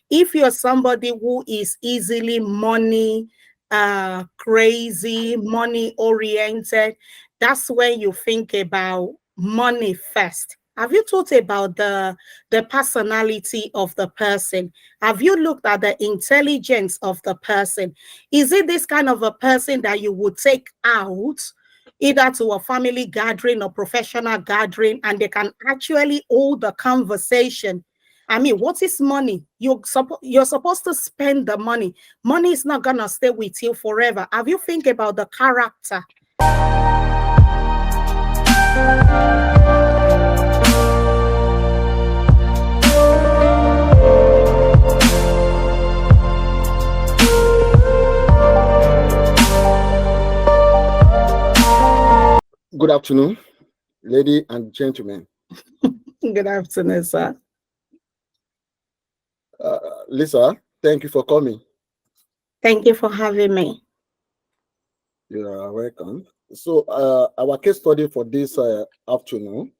If you're somebody who is easily money crazy, money oriented, that's when you think about money first. Have you thought about the personality of the person? Have you looked at the intelligence of the person? Is it this kind of a person that you would take out either to a family gathering or professional gathering, and they can actually hold the conversation? I mean, what is money? You're supposed to spend the money. Money is not gonna stay with you forever. Have you think about the character? Good afternoon, ladies and gentlemen. Good afternoon, sir. Lisa, thank you for coming. Thank you for having me. You are welcome. So, our case study for this afternoon,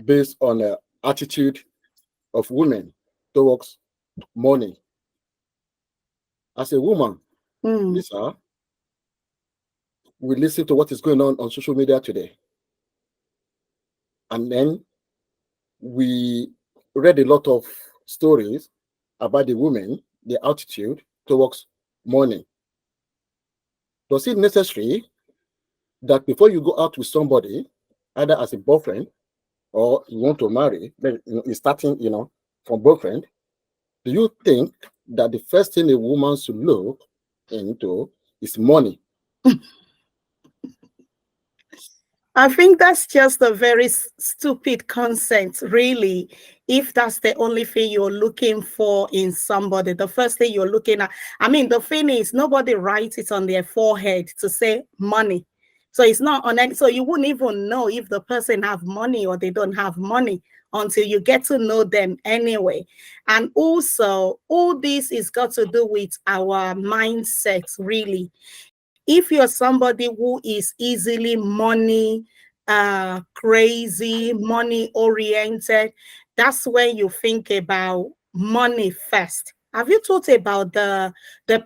based on the attitude of women towards money. As a woman, Lisa, we listen to what is going on social media today. And then we read a lot of stories about the women, their attitude towards money. Was it necessary that before you go out with somebody, either as a boyfriend or you want to marry, you're starting, from boyfriend, do you think that the first thing a woman should look into is money? I think that's just a very stupid concept, really. If that's the only thing you're looking for in somebody, the first thing you're looking at. I mean, the thing is, nobody writes it on their forehead to say money. So it's not on any, so you wouldn't even know if the person have money or they don't have money until you get to know them anyway. And also, all this is got to do with our mindsets, really. If you're somebody who is easily money crazy, money oriented, that's when you think about money first. Have you thought about the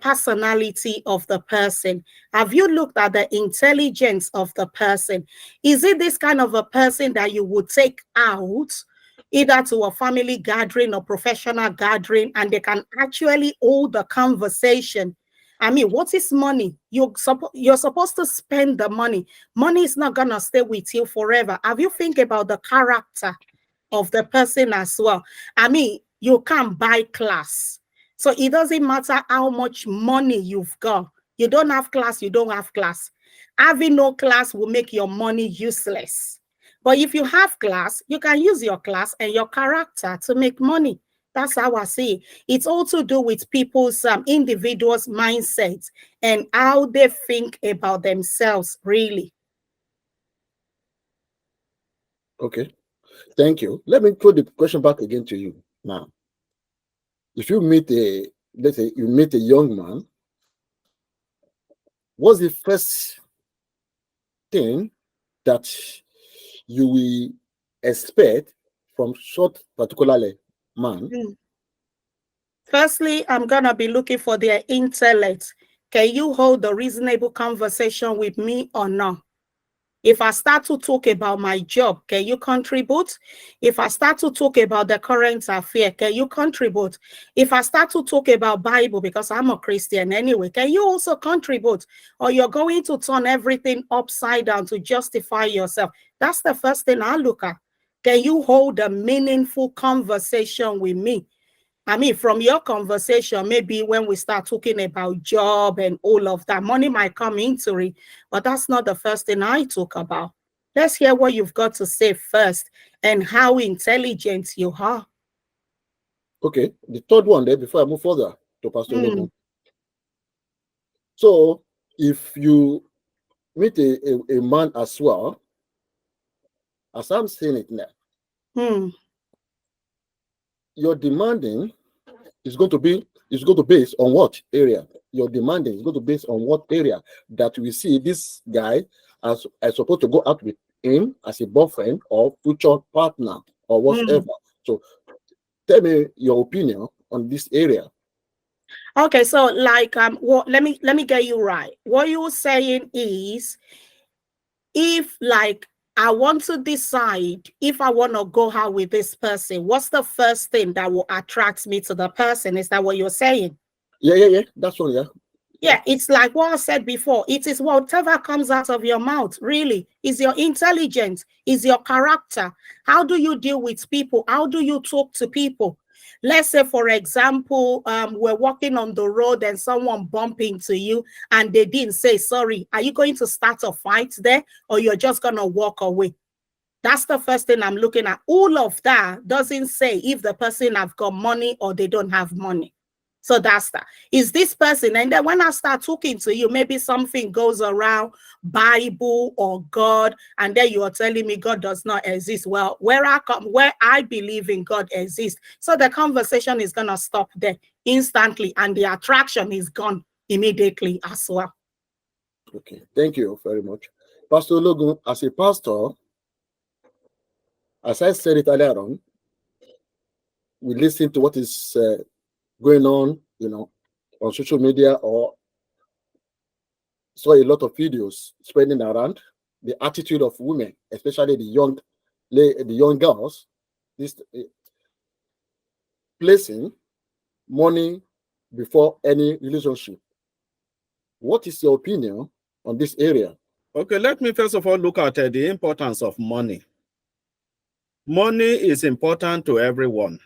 personality of the person? Have you looked at the intelligence of the person? Is it this kind of a person that you would take out either to a family gathering or professional gathering, and they can actually hold the conversation? I mean, what is money? You're supposed to spend the money. Money is not gonna stay with you forever. Have you think about the character of the person as well? I mean, you can't buy class. So it doesn't matter how much money you've got. You don't have class, you don't have class. Having no class will make your money useless. But if you have class, you can use your class and your character to make money. That's how I see it. It's all to do with people's individuals' mindsets and how they think about themselves, really. Okay, thank you. Let me put the question back again to you now. If you meet let's say you meet a young man, what's the first thing that you will expect from short particularly man? Firstly, I'm going to be looking for their intellect. Can you hold a reasonable conversation with me or not? If I start to talk about my job, can you contribute? If I start to talk about the current affair, can you contribute? If I start to talk about Bible, because I'm a Christian anyway, can you also contribute? Or you're going to turn everything upside down to justify yourself? That's the first thing I look at. Can you hold a meaningful conversation with me? I mean, from your conversation, maybe when we start talking about job and all of that, money might come into it, but that's not the first thing I talk about. Let's hear what you've got to say first and how intelligent you are. Okay, the third one there before I move further to Pastor Ologun. So if you meet a man as well, as I'm saying it now, your demanding is going to base on what area? Your demanding is going to base on what area that we see this guy as supposed to go out with him as a boyfriend or future partner or whatever. So Tell me your opinion on this area. Okay, so like let me get you right. What you're saying is, if like I want to decide if I want to go out with this person, what's the first thing that will attract me to the person? Is that what you're saying? Yeah. That's one, yeah. Yeah, it's like what I said before. It is whatever comes out of your mouth, really. Is your intelligence, is your character. How do you deal with people? How do you talk to people? Let's say, for example, we're walking on the road and someone bump into you and they didn't say sorry. Are you going to start a fight there, or you're just going to walk away? That's the first thing I'm looking at. All of that doesn't say if the person have got money or they don't have money. So that's that. Is this person? And then when I start talking to you, maybe something goes around Bible or God, and then you are telling me God does not exist. Well, where I believe in God exists. So the conversation is gonna stop there instantly, and the attraction is gone immediately as well. Okay, thank you very much. Pastor Logan, as a pastor, as I said it earlier on, we listen to what is going on, on social media, or saw a lot of videos spreading around the attitude of women, especially the young girls, this placing money before any relationship. What is your opinion on this area? Okay, let me first of all look at the importance of money. Money is important to everyone,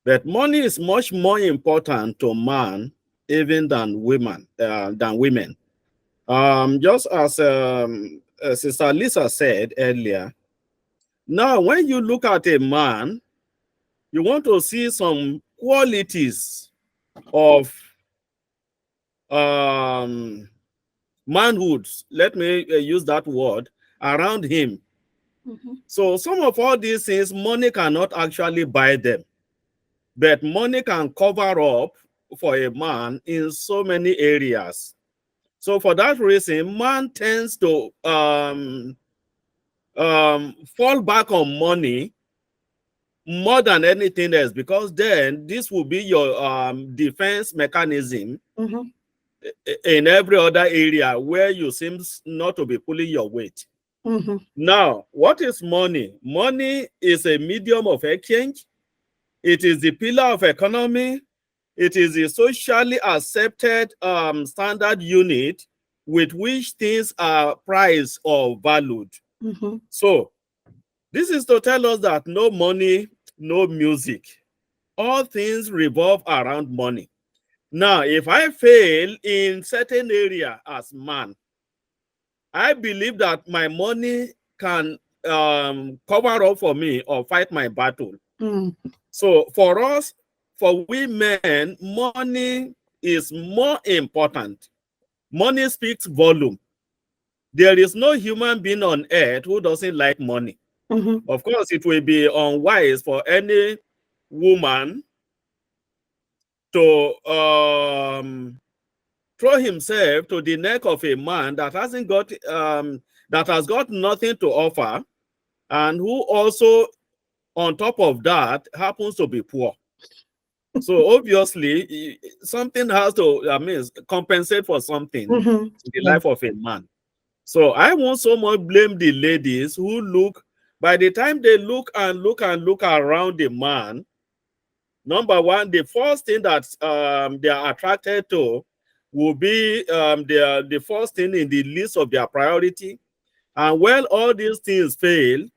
but money is much more important to man even than women. Just as Sister Lisa said earlier, now when you look at a man, you want to see some qualities of manhood. Let me use that word around him. So some of all these things, money cannot actually buy them, but money can cover up for a man in so many areas. So for that reason, man tends to fall back on money more than anything else, because then this will be your defense mechanism in every other area where you seem not to be pulling your weight. Now, what is money? Money is a medium of exchange. It is the pillar of economy. It is a socially accepted standard unit with which things are priced or valued. So this is to tell us that no money, no music. All things revolve around money. Now, if I fail in certain area as man, I believe that my money can cover up for me or fight my battle. So for us, for we men, money is more important. Money speaks volume. There is no human being on earth who doesn't like money. Of course, it will be unwise for any woman to throw himself to the neck of a man that hasn't got that has got nothing to offer, and who also on top of that happens to be poor. So obviously something has to compensate for something in the life of a man. So I won't so much blame the ladies who look, by the time they look and look and look around the man, number one, the first thing that they are attracted to will be the first thing in the list of their priority. And when all these things fail,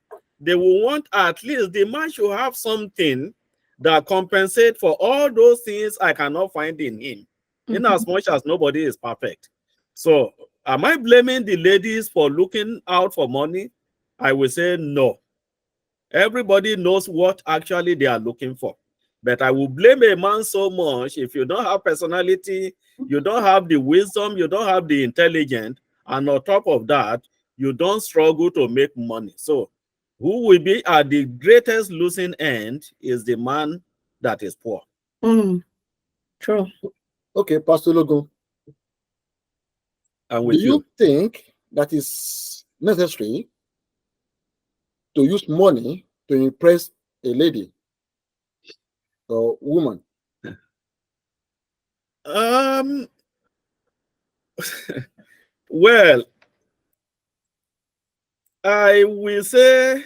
they will want at least the man should have something that compensate for all those things I cannot find in him, in as much as nobody is perfect. So am I blaming the ladies for looking out for money? I will say no. Everybody knows what actually they are looking for. But I will blame a man so much if you don't have personality, you don't have the wisdom, you don't have the intelligence, and on top of that, you don't struggle to make money. So who will be at the greatest losing end is the man that is poor. True. Okay, Pastor Logan, And do with you think that is necessary to use money to impress a lady? or woman? Well, I will say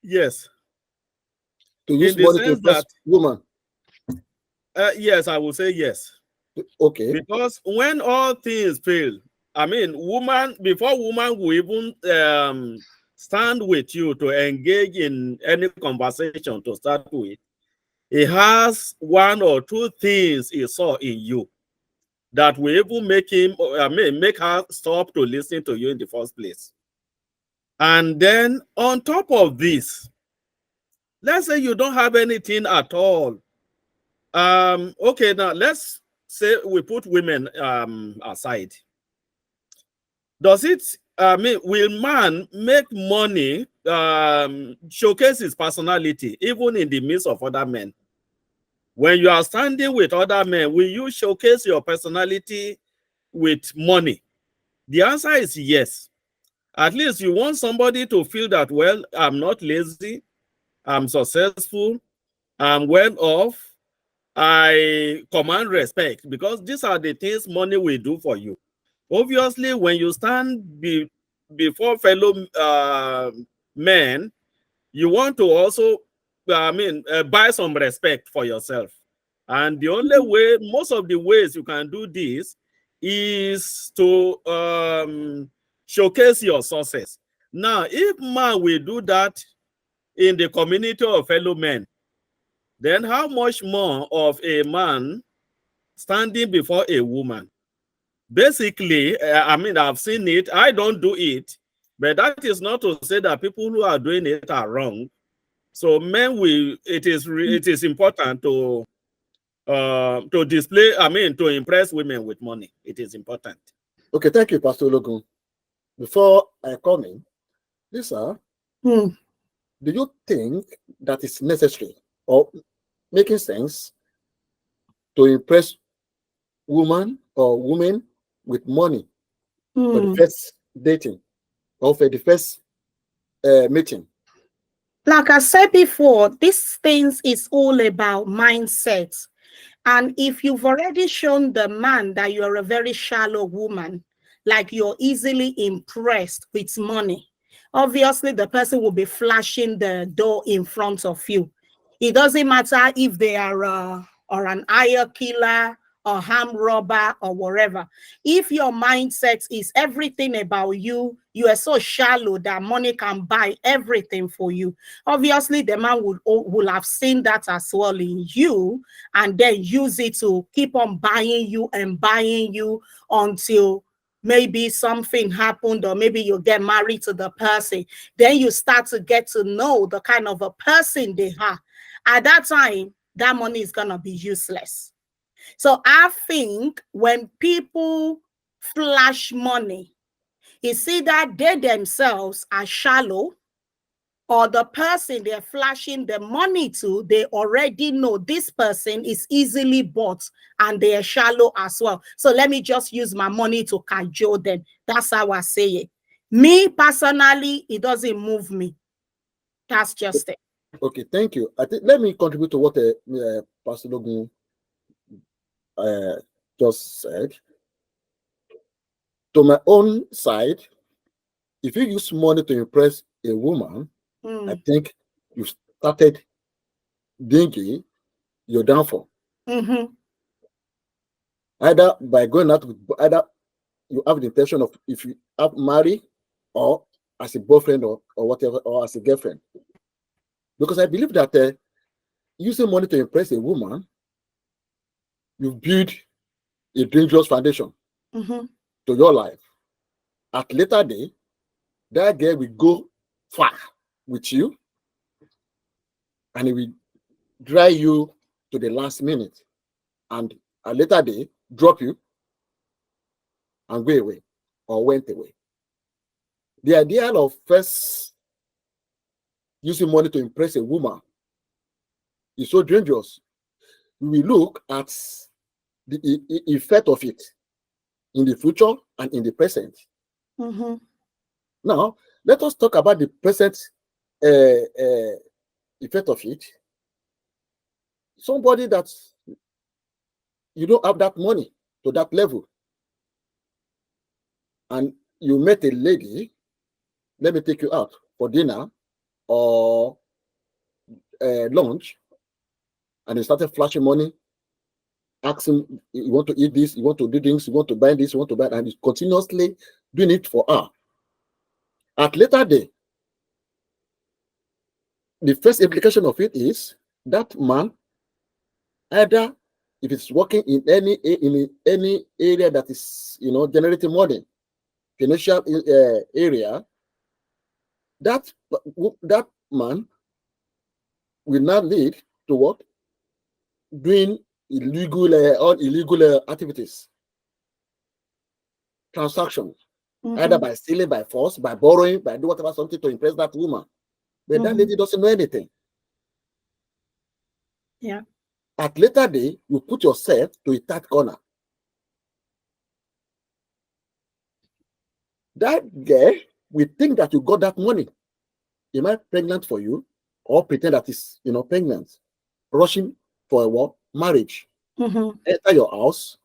yes, To use in the money to sense impress that woman. yes, I will say yes. Okay. Because when all things fail, I mean, woman, before woman will even stand with you to engage in any conversation to start with, he has one or two things he saw in you that will even make him, I mean, make her stop to listen to you in the first place. And then on top of this, let's say you don't have anything at all. Okay, now let's say we put women aside. Does it, I mean, will man make money, showcase his personality, even in the midst of other men? When you are standing with other men, will you showcase your personality with money? The answer is yes. At least you want somebody to feel that, well, I'm not lazy, I'm successful, I'm well off, I command respect, because these are the things money will do for you. Obviously, when you stand before fellow men, you want to also, I mean, buy some respect for yourself. And the only way, most of the ways you can do this is to showcase your success. Now, if man will do that in the community of fellow men, then how much more of a man standing before a woman? Basically, I mean, I've seen it. I don't do it, but that is not to say that people who are doing it are wrong. So men will. It is important to display. I mean, to impress women with money. It is important. Okay, thank you, Pastor Logun. Before I come in, Lisa, Hmm. do you think that it's necessary or making sense to impress women with money for the Hmm. first dating or for the first meeting? Like I said before, these things is all about mindset. And if you've already shown the man that you're a very shallow woman, like you're easily impressed with money, obviously the person will be flashing the door in front of you. It doesn't matter if they are or an hire killer or harm robber or whatever. If your mindset is everything about you, you are so shallow that money can buy everything for you. Obviously, the man will have seen that as well in you, and then use it to keep on buying you and buying you until maybe something happened, or maybe you get married to the person. Then you start to get to know the kind of a person they are. At that time, that money is going to be useless. So I think when people flash money, it's either they themselves are shallow, or the person they're flashing the money to, they already know this person is easily bought and they are shallow as well. So let me just use my money to cajole them. That's how I say it. Me personally, it doesn't move me. That's just it. Okay, thank you. I think let me contribute to what Pastor Logun just said. To my own side, if you use money to impress a woman, I think you started dingy your downfall. Either by going out with, either you have the intention of, if you have marry, or as a boyfriend or whatever, or as a girlfriend. Because I believe that using money to impress a woman, you build a dangerous foundation to your life. At later day, that girl will go far with you, and it will drive you to the last minute, and a later day drop you and go away or went away. The idea of first using money to impress a woman is so dangerous. We will look at the effect of it in the future and in the present. Now, let us talk about the present effect of it. somebody that you don't have that money to that level, and you met a lady, let me take you out for dinner or lunch, and they started flashing money, asking, you want to eat this, you want to do things, you want to buy this, you want to buy, and he's continuously doing it for her. At later day, the first implication of it is that man, either if it's working in any area that is generating money, financial area, that man will not lead to what? Doing illegal activities, transactions, either by stealing, by force, by borrowing, by doing whatever, something to impress that woman. But that lady doesn't know anything. Yeah. At later day, you put yourself to a third corner. That girl will think that you got that money. Am I pregnant for you? Or pretend that is pregnant, rushing for a what? Marriage. Enter your house,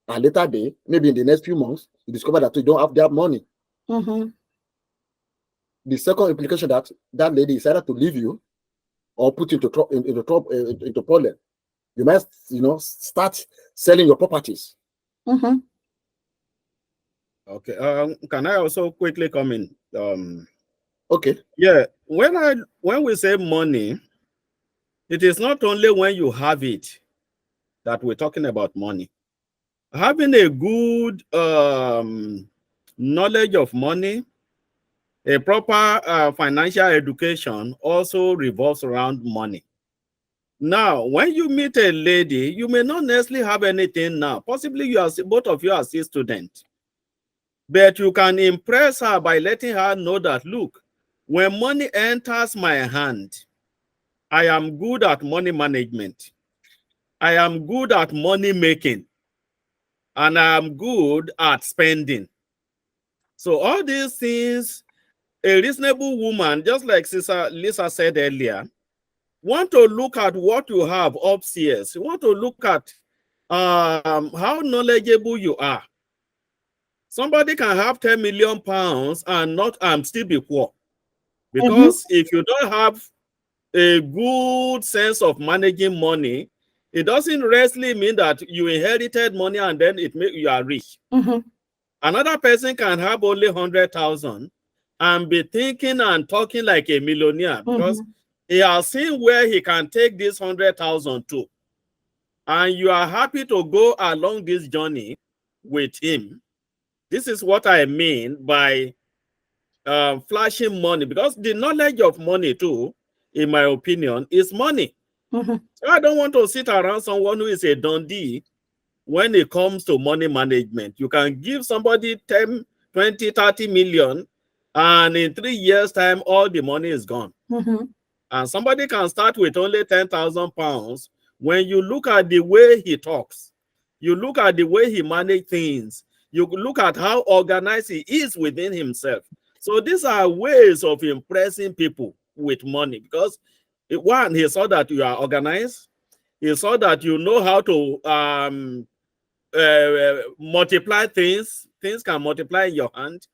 and later day, maybe in the next few months, you discover that you don't have that money. The second implication that lady is either to leave you or put you into problem. You must, start selling your properties. Okay. Can I also quickly come in? Okay. Yeah. When we say money, it is not only when you have it that we're talking about money. Having a good knowledge of money, a proper financial education also revolves around money. Now, when you meet a lady, you may not necessarily have anything now. Possibly both of you are still students. But you can impress her by letting her know that, look, when money enters my hand, I am good at money management. I am good at money making. And I am good at spending. So all these things, a reasonable woman, just like Sister Lisa said earlier, want to look at what you have upstairs. You want to look at how knowledgeable you are. Somebody can have 10 million pounds and still be poor. Because if you don't have a good sense of managing money, it doesn't necessarily mean that you inherited money and then you are rich. Another person can have only 100,000 and be thinking and talking like a millionaire because he has seen where he can take this 100,000 to. And you are happy to go along this journey with him. This is what I mean by flashing money, because the knowledge of money too, in my opinion, is money. So I don't want to sit around someone who is a dundee when it comes to money management. You can give somebody 10, 20, 30 million, and in 3 years' time, all the money is gone. And somebody can start with only 10,000 pounds. When you look at the way he talks, you look at the way he manages things, you look at how organized he is within himself. So these are ways of impressing people with money, because one, he saw that you are organized. He saw that you know how to multiply things. Things can multiply in your hand.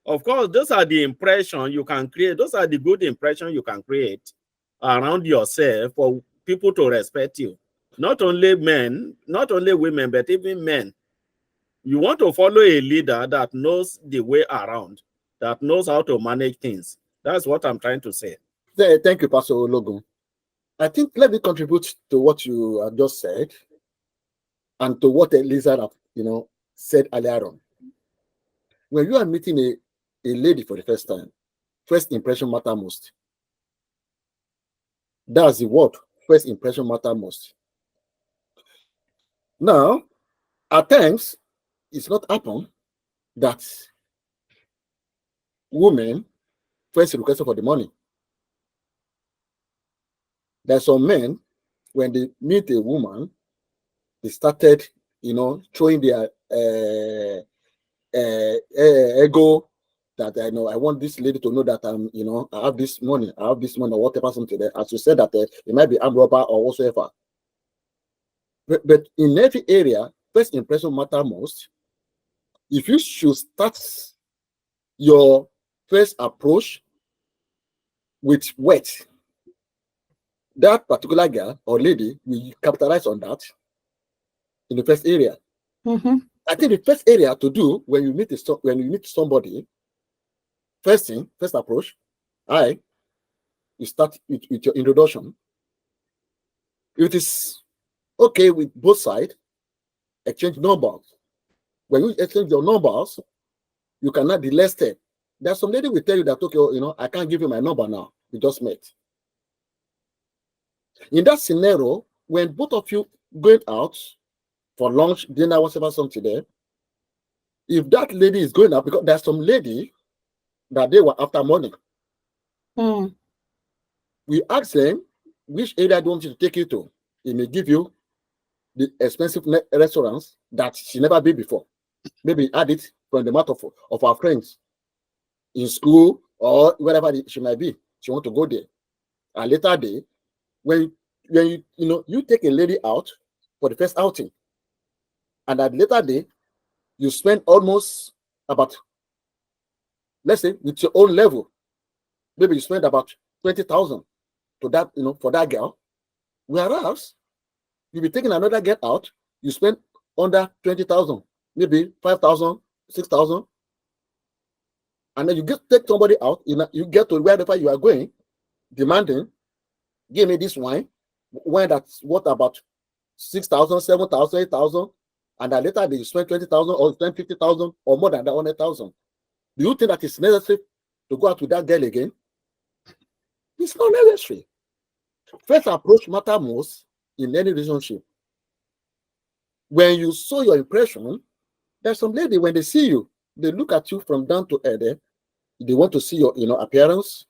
Of course, those are the impression you can create. Those are the good impression you can create around yourself for people to respect you. Not only men, not only women, but even men. You want to follow a leader that knows the way around, that knows how to manage things. That's what I'm trying to say. Thank you, Pastor Logan. I think let me contribute to what you have just said and to what Elisa said earlier on. When you are meeting a lady for the first time, first impression matter most. That's the word. First impression matter most. Now, at times, it's not happen that women first request for the money. There's some men, when they meet a woman, they started, throwing their ego, that I want this lady to know that I have this money, or whatever something there. As you said that it might be armed robber or whatsoever. But in every area, first impression matter most. If you should start your first approach with wet, that particular girl or lady will capitalize on that in the first area. Mm-hmm. I think the first area to do when you meet somebody, first approach, you start with your introduction. If it is okay with both sides, exchange numbers. When you exchange your numbers, you cannot delay step. There's some lady will tell you that, okay, I can't give you my number now. We just met. In that scenario, when both of you going out for lunch, dinner, whatever something there, if that lady is going out, because there's some lady that they were after money, we ask them which area do you want you to take you to. He may give you the expensive restaurants that she never been before. Maybe add it from the mouth of our friends in school or wherever she might be. She want to go there. A later day, when you take a lady out for the first outing, and at later day, you spend almost about, let's say, with your own level, maybe you spend about 20,000 to that, for that girl. Whereas you'll be taking another girl out, you spend under 20,000, maybe 5,000, 6,000. And then you take somebody out, you get to wherever you are going, demanding, give me this wine that's worth about 6,000, 7,000, 8,000, and then later you spend 20,000 or spend 50,000 or more than that 100,000. Do you think that it's necessary to go out with that girl again? It's not necessary. First approach matters most in any relationship. When you show your impression, there's some lady, when they see you, they look at you from down to head. They want to see your appearance,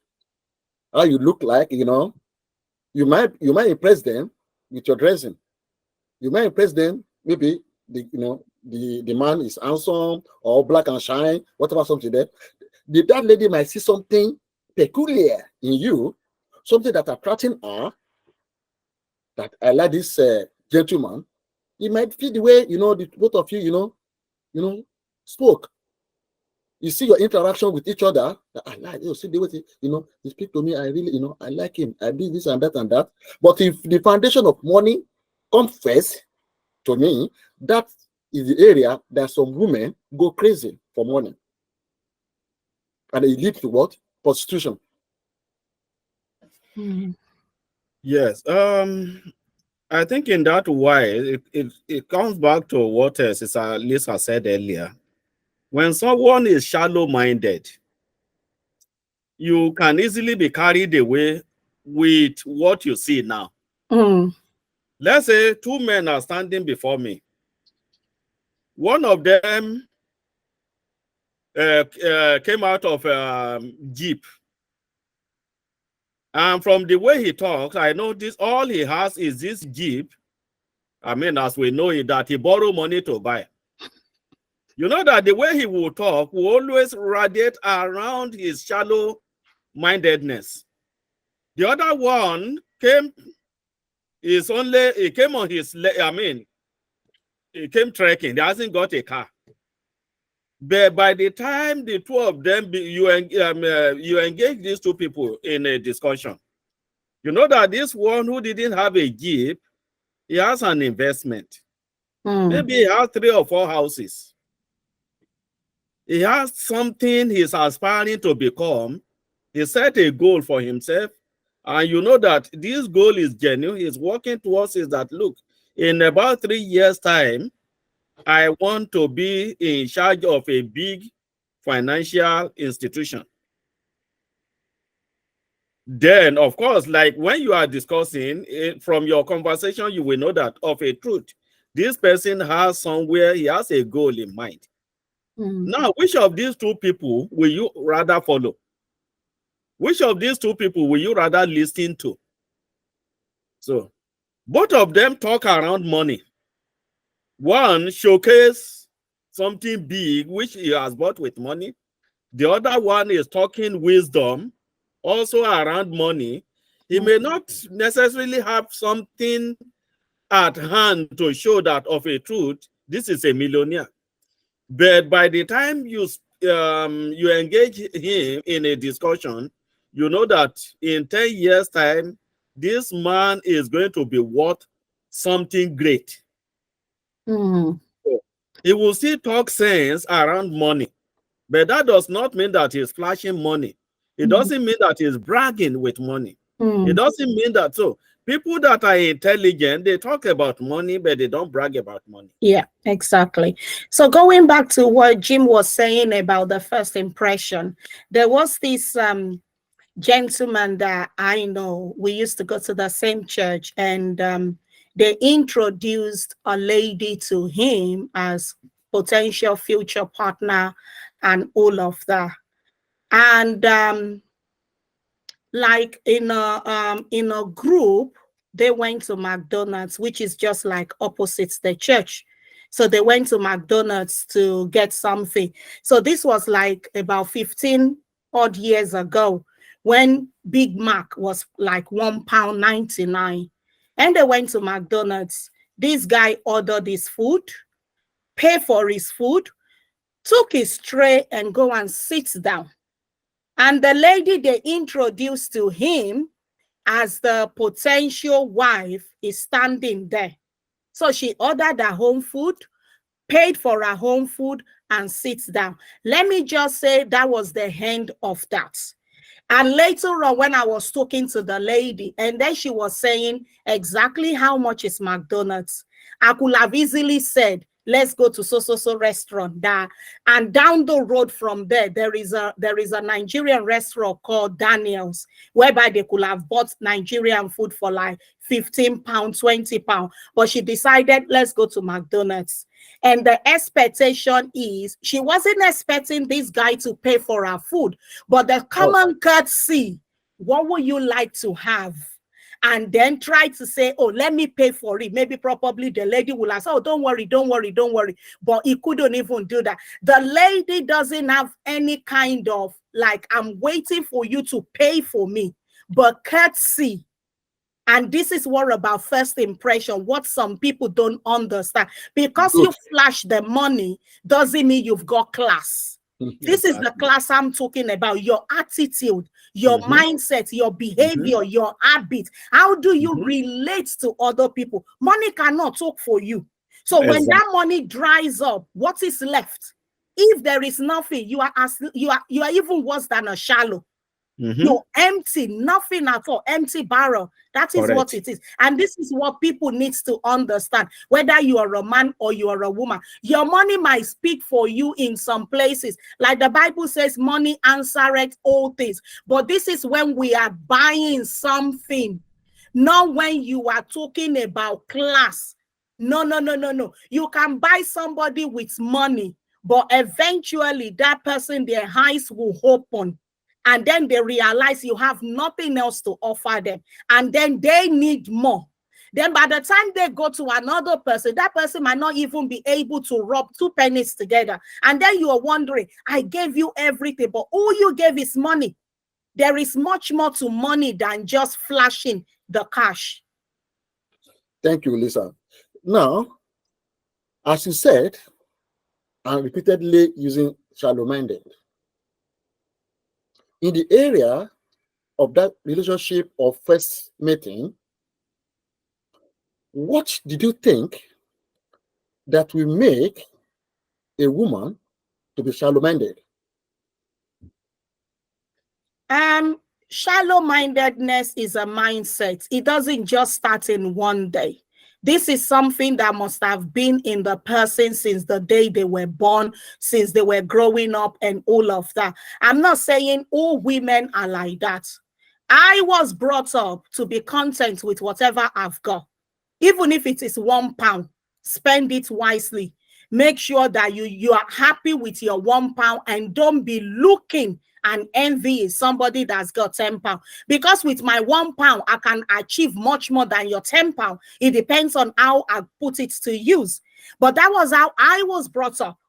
how you look like. You might impress them with your dressing. You might impress them, maybe the man is handsome or black and shine, whatever something there. That lady might see something peculiar in you, something that attracting her, that I like this gentleman. It might feel the way the both of you spoke. You see your interaction with each other. I like, see the way he speak to me. I really, I like him. I do this and that and that. But if the foundation of money comes first, to me, that is the area that some women go crazy for money, and it leads to what? Prostitution. Yes. I think in that way, it comes back to what Sister Lisa said earlier. When someone is shallow-minded, you can easily be carried away with what you see now. Let's say two men are standing before me. One of them came out of a Jeep. And from the way he talks, I know all he has is this Jeep. I mean, as we know it, that he borrowed money to buy. You know that the way he will talk will always radiate around his shallow-mindedness. The other one he came on his, he came trekking. He hasn't got a car. But by the time the two of them, you engage these two people in a discussion, you know that this one who didn't have a Jeep, he has an investment. Maybe he has 3 or 4 houses. He has something he's aspiring to become. He set a goal for himself. And you know that this goal is genuine. He's working towards it that, look, in about 3 years' time, I want to be in charge of a big financial institution. Then, of course, like when you are discussing it, from your conversation, you will know that of a truth, this person has somewhere, he has a goal in mind. Now, which of these two people will you rather follow? Which of these two people will you rather listen to? So, both of them talk around money. One showcase something big, which he has bought with money. The other one is talking wisdom, also around money. He may not necessarily have something at hand to show that of a truth, this is a millionaire. But by the time you engage him in a discussion, you know that in 10 years' time, this man is going to be worth something great. Mm. He will still talk sense around money, but that does not mean that he's flashing money. It doesn't mean that he's bragging with money. It doesn't mean that. So people that are intelligent, they talk about money, but they don't brag about money. Yeah, exactly. So going back to what Jim was saying about the first impression, there was this gentleman that I know. We used to go to the same church, and they introduced a lady to him as potential future partner and all of that. And like in a group, they went to McDonald's, which is just like opposite the church. So they went to McDonald's to get something. So this was like about 15 odd years ago, when Big Mac was like £1.99. And they went to McDonald's. This guy ordered his food, paid for his food, took his tray and go and sit down. And the lady they introduced to him as the potential wife is standing there. So she ordered her home food, paid for her home food, and sits down. Let me just say that was the end of that. And later on, when I was talking to the lady, and then she was saying exactly how much is McDonald's, I could have easily said, let's go to so restaurant there. And down the road from there, there is a Nigerian restaurant called Daniel's, whereby they could have bought Nigerian food for like £15, £20. But she decided, let's go to McDonald's. And the expectation is, she wasn't expecting this guy to pay for her food, but the common courtesy, what would you like to have? And then try to say, oh, let me pay for it. Maybe probably the lady will ask, oh, don't worry. But he couldn't even do that. The lady doesn't have any kind of like, I'm waiting for you to pay for me, but courtesy. And this is what about first impression, what some people don't understand. Because you flash the money doesn't mean you've got class. This is the class I'm talking about. Your attitude, your mindset, your behavior, your habit. How do you relate to other people? Money cannot talk for you. So when that money dries up, what is left? If there is nothing, you are even worse than a shallow. You're empty, nothing at all, empty barrel. That is what it is. And this is what people need to understand, whether you are a man or you are a woman. Your money might speak for you in some places. Like the Bible says, money answereth all things. But this is when we are buying something, not when you are talking about class. No. You can buy somebody with money, but eventually that person, their eyes will open. And then they realize you have nothing else to offer them. And then they need more. Then by the time they go to another person, that person might not even be able to rub 2 pennies together. And then you are wondering, I gave you everything, but all you gave is money. There is much more to money than just flashing the cash. Thank you, Lisa. Now, as you said, and repeatedly using shallow-minded, in the area of that relationship of first meeting, what did you think that will make a woman to be shallow-minded? Shallow-mindedness is a mindset. It doesn't just start in one day. This is something that must have been in the person since the day they were born, since they were growing up and all of that. I'm not saying all women are like that. I was brought up to be content with whatever I've got. Even if it is £1, spend it wisely. Make sure that you are happy with your £1 and don't be looking and envy somebody that's got £10. Because with my £1, I can achieve much more than your £10. It depends on how I put it to use. But that was how I was brought up.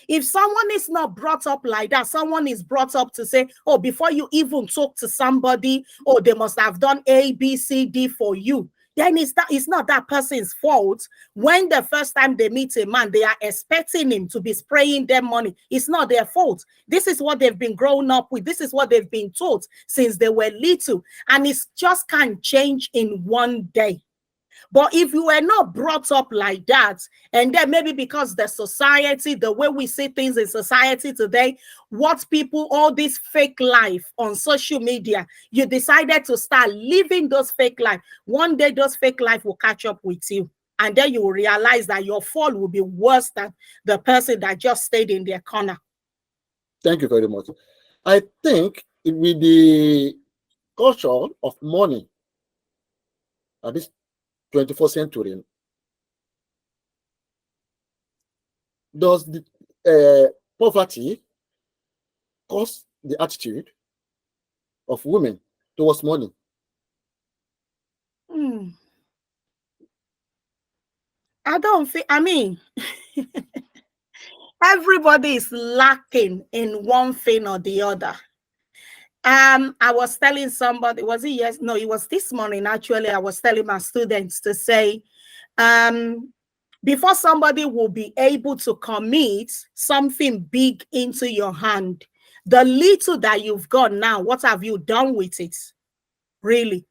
If someone is not brought up like that, someone is brought up to say, oh, before you even talk to somebody, oh, they must have done A, B, C, D for you. then it's not that person's fault. When the first time they meet a man, they are expecting him to be spraying them money. It's not their fault. This is what they've been growing up with. This is what they've been taught since they were little. And it just can't change in one day. But if you were not brought up like that, and then maybe because the society, the way we see things in society today, what people, all this fake life on social media, you decided to start living those fake life. One day, those fake life will catch up with you. And then you will realize that your fall will be worse than the person that just stayed in their corner. Thank you very much. I think with the culture of money at this 21st century, does the poverty cause the attitude of women towards money? I don't think, I mean, everybody is lacking in one thing or the other. I was telling somebody, was it yes? No, it was this morning. Actually, I was telling my students to say, before somebody will be able to commit something big into your hand, the little that you've got now, what have you done with it? Really?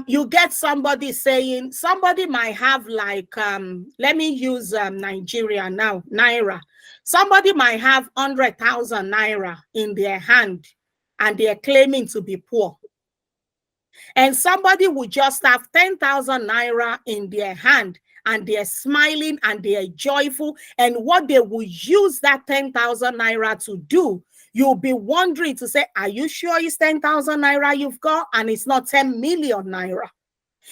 You get somebody saying, somebody might have like, let me use Nigeria now, Naira. Somebody might have 100,000 Naira in their hand, and they're claiming to be poor. And somebody would just have 10,000 Naira in their hand, and they're smiling and they're joyful. And what they will use that 10,000 Naira to do, you'll be wondering to say, are you sure it's 10,000 Naira you've got? And it's not 10 million Naira.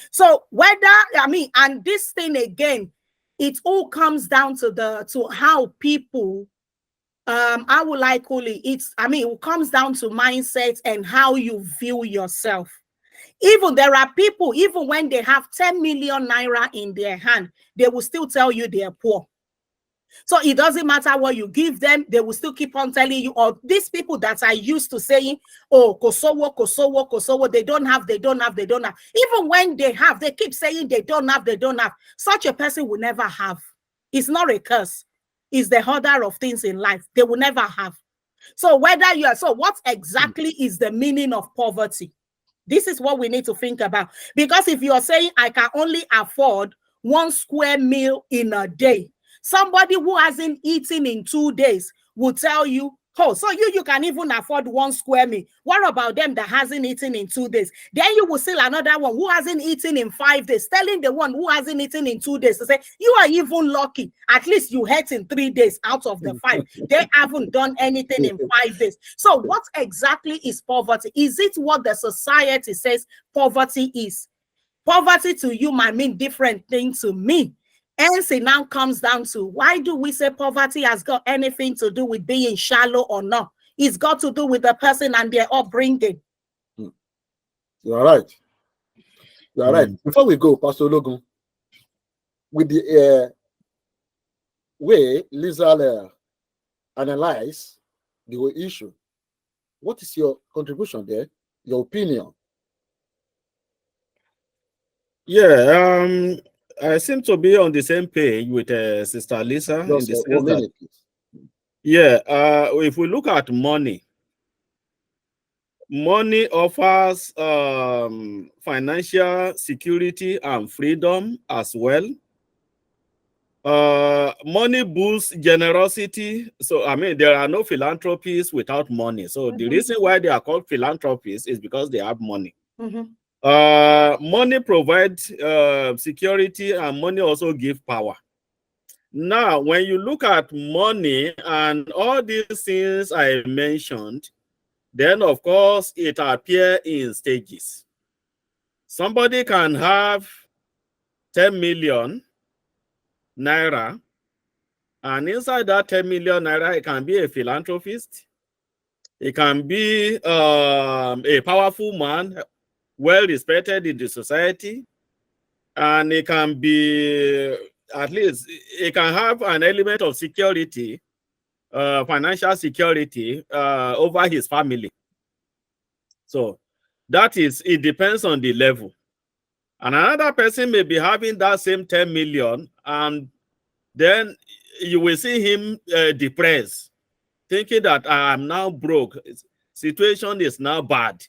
So whether, I mean, and this thing again, it all comes down to how people, I would like only it comes down to mindset and how you view yourself. Even there are people, even when they have 10 million Naira in their hand, they will still tell you they are poor. So it doesn't matter what you give them, they will still keep on telling you, or these people that are used to saying, oh, Kosovo, Kosovo, Kosovo, they don't have. Even when they have, they keep saying they don't have. Such a person will never have. It's not a curse. It's the order of things in life. They will never have. So what exactly is the meaning of poverty? This is what we need to think about. Because if you're saying I can only afford 1 square meal in a day, somebody who hasn't eaten in 2 days will tell you, oh, so you can even afford 1 square meal. What about them that hasn't eaten in 2 days? Then you will see another one who hasn't eaten in 5 days, telling the one who hasn't eaten in 2 days to say, you are even lucky. At least you ate in 3 days out of the 5. They haven't done anything in 5 days. So what exactly is poverty? Is it what the society says poverty is? Poverty to you might mean different things to me. Hence, it now comes down to, why do we say poverty has got anything to do with being shallow or not? It's got to do with the person and their upbringing. You are right. You are right. Before we go, Pastor Logun, with the way Lisa analyze the whole issue, what is your contribution there? Your opinion? Yeah, I seem to be on the same page with Sister Lisa. Just in the sense minute, that, if we look at money offers financial security and freedom as well. Money boosts generosity. So, I mean, there are no philanthropies without money. So the reason why they are called philanthropies is because they have money. Money provides security, and money also gives power. Now, when you look at money and all these things I mentioned, then of course it appears in stages. Somebody can have 10 million Naira, and inside that 10 million Naira, it can be a philanthropist. It can be a powerful man, well respected in the society, and it can be, at least it can have an element of security, financial security over his family. So that is, it depends on the level. And another person may be having that same 10 million, and then you will see him depressed, thinking that I'm now broke. Situation is now bad.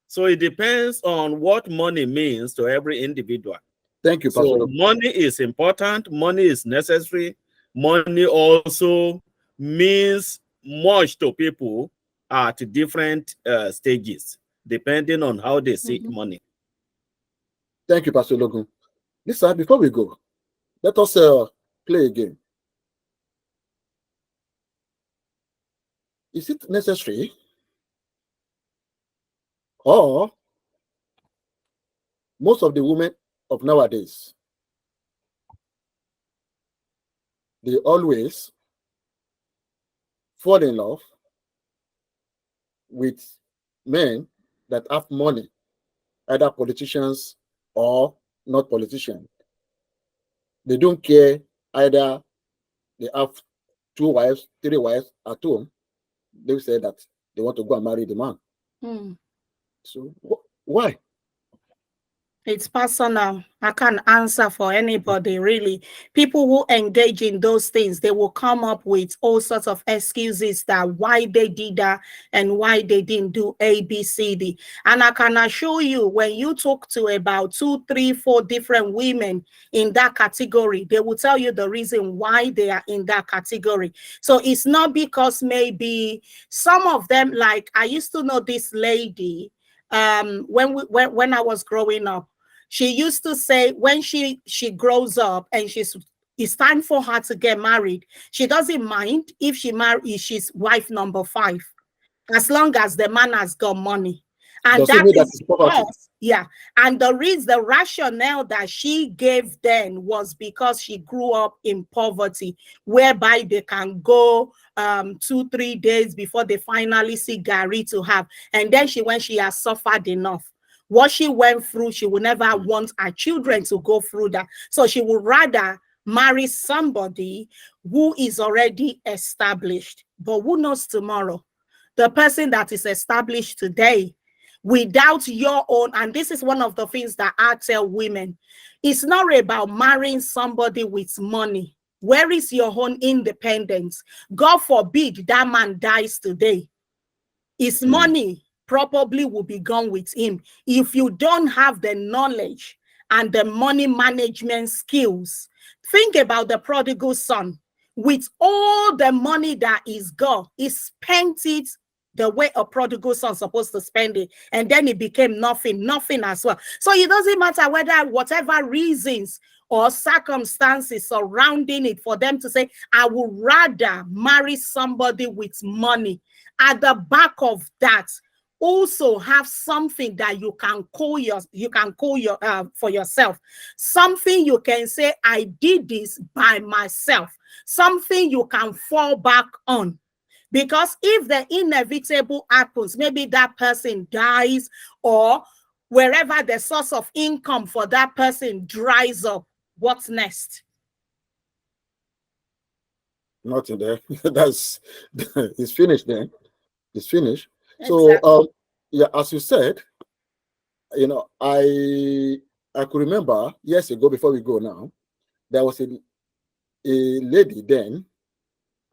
So it depends on what money means to every individual. Thank you, Pastor. So money is important. Money is necessary. Money also means much to people at different stages, depending on how they see money. Thank you, Pastor Logun. Lisa, before we go, let us play a game. Is it necessary, or most of the women of nowadays, they always fall in love with men that have money, either politicians or not politicians? They don't care either they have 2 wives, 3 wives at home. They say that they want to go and marry the man. So why? It's personal. I can't answer for anybody, really. People who engage in those things, they will come up with all sorts of excuses that why they did that and why they didn't do A, B, C, D. And I can assure you, when you talk to about 2, 3, 4 different women in that category, they will tell you the reason why they are in that category. So it's not because maybe some of them, like I used to know this lady when I was growing up. She used to say when she grows up and it's time for her to get married, she doesn't mind if she's wife number 5, as long as the man has got money. And that is because, yeah. And the rationale that she gave then was because she grew up in poverty, whereby they can go 2-3 days before they finally see Gary to have. And then when she has suffered enough, what she went through, she will never want her children to go through that. So she would rather marry somebody who is already established. But who knows tomorrow? The person that is established today, without your own, and this is one of the things that I tell women, it's not about marrying somebody with money. Where is your own independence? God forbid that man dies today. His money probably will be gone with him. If you don't have the knowledge and the money management skills, think about the prodigal son. With all the money that he's got, he spent it the way a prodigal son supposed to spend it, and then it became nothing as well. So it doesn't matter whether whatever reasons or circumstances surrounding it for them to say, I would rather marry somebody with money. At the back of that, also have something that you can call for yourself. Something you can say, I did this by myself. Something you can fall back on. Because if the inevitable happens, maybe that person dies, or wherever the source of income for that person dries up, what's next? Nothing there. That's it's finished then. It's finished. Exactly. So yeah, as you said, you know, I could remember years ago, before we go now, there was a lady then,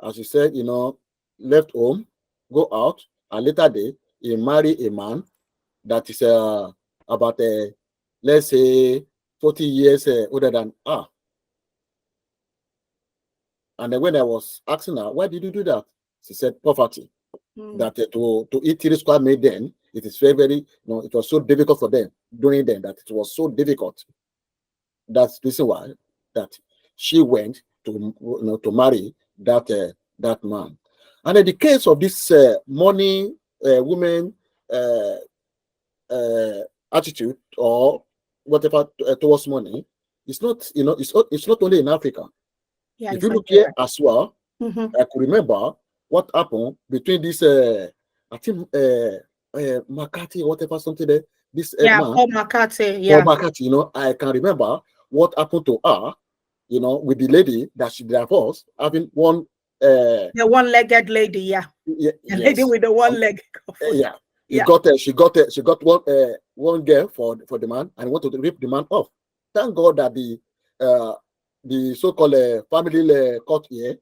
as you said, you know, left home, go out, and later day he marry a man that is about let's say 40 years older than her. And then when I was asking her, why did you do that? She said poverty. That to eat 3 square meal then, it is very, very, you know, it was so difficult for them during then, that it was so difficult. That's the reason why that she went to, you know, to marry that that man. And in the case of this money women attitude or whatever towards money, it's not, you know, it's not only in Africa. Yeah, if you look here as well, I could remember what happened between this I think McCarthy, whatever, something there. This man, Paul McCarthy, Paul McCarthy, you know, I can remember what happened to her, you know, with the lady that she divorced, having one the one-legged lady, the lady with the one leg. She got one one girl for the man and want to rip the man off. Thank God that the so-called family court here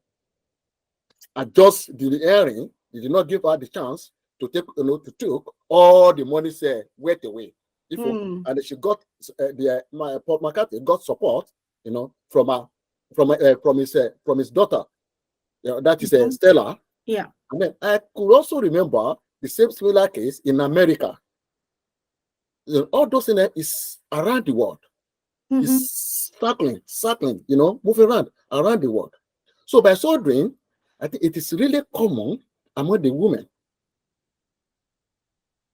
adjust the hearing. They did not give her the chance to take, to take all the money went away. And she got Paul McCarthy got support, from his daughter, that is Stella. Yeah. And then I could also remember the same similar case in America. All those things is around the world. It's circling, moving around the world. So by so doing, I think it is really common among the women,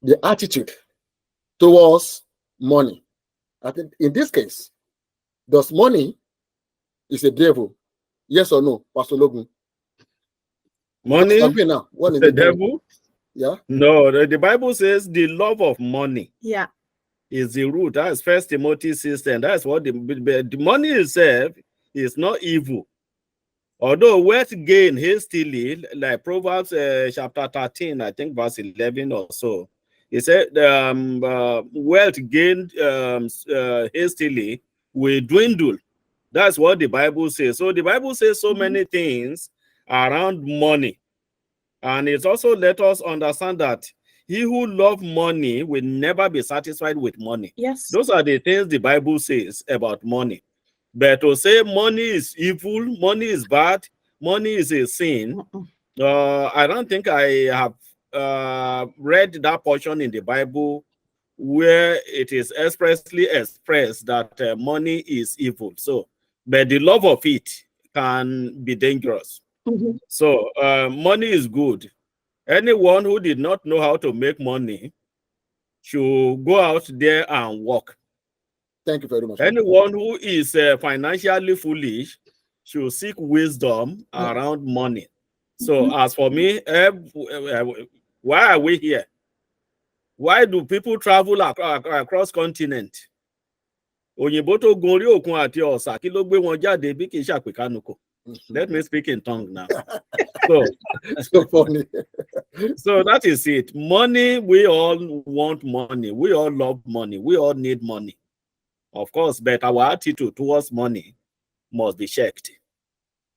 the attitude towards money. I think in this case, does money is a devil? Yes or no, Pastor Logan? Money now? What is the devil? Yeah. No, the Bible says the love of money. Yeah. Is the root. That's 1 Timothy 6:10. That's what the money itself is not evil. Although wealth gained hastily, like Proverbs chapter 13, I think verse 11 or so, it said wealth gained hastily will dwindle. That's what the Bible says. So the Bible says so many things around money. And it also let us understand that he who loves money will never be satisfied with money. Yes. Those are the things the Bible says about money. But to say money is evil, money is bad, money is a sin, I don't think I have read that portion in the Bible where it is expressly expressed that money is evil. So, but the love of it can be dangerous. So, money is good. Anyone who did not know how to make money should go out there and work. Thank you very much. Anyone who is financially foolish should seek wisdom around money. So as for me, why are we here? Why do people travel across continent? Let me speak in tongue now. So funny. So that is it. Money, we all want money. We all love money. We all need money. Of course, but our attitude towards money must be checked.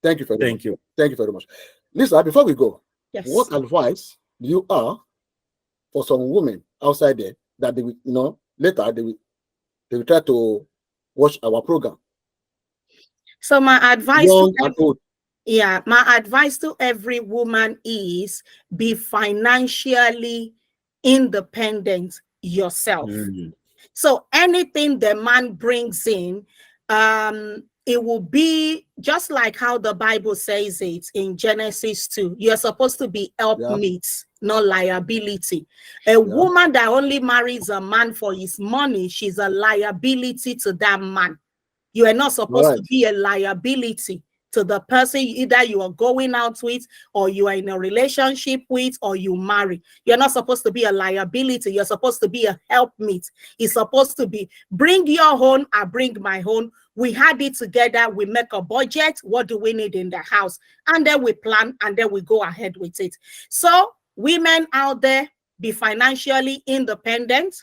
Thank you very much. Thank you. Thank you very much. Lisa, before we go, Yes. what advice do you have for some women outside there that they will, later they will try to watch our program? So my advice Young and old. Yeah, my advice to every woman is be financially independent yourself. So anything the man brings in, it will be just like how the Bible says it in Genesis 2. You're supposed to be helpmeets, not liability. A woman that only marries a man for his money, she's a liability to that man. You are not supposed to be a liability to the person either you are going out with, or you are in a relationship with, or you marry. You're not supposed to be a liability. You're supposed to be a helpmeet. It's supposed to be bring your own, I bring my own. We had it together. We make a budget. What do we need in the house? And then we plan, and then we go ahead with it. So women out there, be financially independent,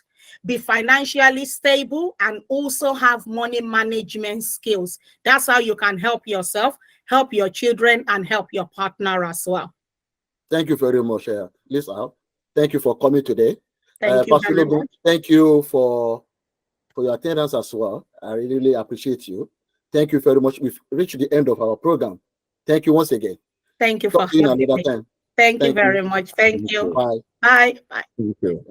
be financially stable, and also have money management skills. That's how you can help yourself, help your children, and help your partner as well. Thank you very much, Lisa. Thank you for coming today. Thank you very much. Thank you for your attendance as well. I really appreciate you. Thank you very much. We've reached the end of our program. Thank you once again. Thank you for having me. Another time. Thank you very much. Thank you. Bye. Bye. Bye. Thank you.